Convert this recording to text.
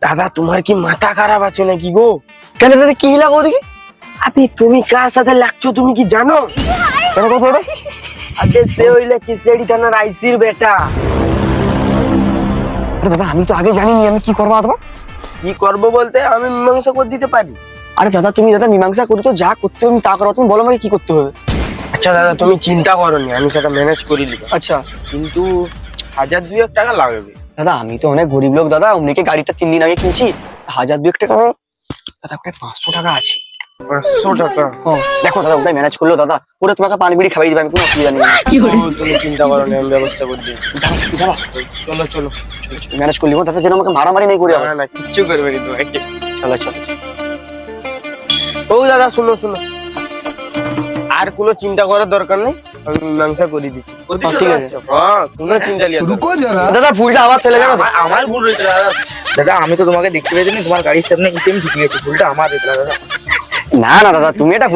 দাদা তোমার কি মাথা খারাপ আছে নাকি গো? কেন দাদা কি লাগো দেখি? আপনি তুমি কার সাথে লাগছো তুমি কি জানো? কেন কথা বলো? আগে সে হইলে কিসেড়ি থানার আইসির বেটা। আরে দাদা আমি তো আগে জানিনি, আমি কি করবো অথবা? কি করবো বলতে আমি মীমাংসা করে দিতে পারি। আরে দাদা তুমি দাদা মীমাংসা করি তো যা করতে হবে তা করো, তুমি বলো আমাকে কি করতে হবে। আচ্ছা দাদা তুমি চিন্তা করোনি, আমি সেটা ম্যানেজ করে নিব, আচ্ছা কিন্তু 1000-2000 টাকা লাগবে। দাদা আমি তো অনেক গরিব লোক দাদা, অমনিকে গাড়িটা 3 দিন আগে কিনছি, 1000-2 টাকা দাদা ওখানে 500 টাকা আছে। 500 টাকা? দেখো দাদা ওটাই ম্যানেজ করলো দাদা, পুরো তোমাকে পানি বিড়ি খাইয়ে দিবে, আমি কোনো অসুবিধা নেই। তুমি চিন্তা করোনি, আমি ব্যবস্থা করছি। যাবা সাথে যাবা, চলো চলো। ম্যানেজ করলি দাদা, যেন আমাকে মারামারি নেই করে না না কিচ্ছু করবে না তোমাকে। চলো চলো। ও দাদা শুনো শুনো, আর কোনো চিন্তা করার দরকার নেই, আমি মীমাংসা করে দিচ্ছি। ঠিক আছে। হ্যাঁ কোনো চিন্তা লিয়া रुको जरा। দাদা ভুলটা আবার চলে গেল। আমার ভুল হয়েছে দাদা। দাদা আমি তো তোমাকে দেখতে পেয়েছি তোমার গাড়ির সামনে এসে আমি ঢুকে গেছি, ভুলটা আমার হয়েছিল দাদা। না না দাদা তুমি এটা ভুল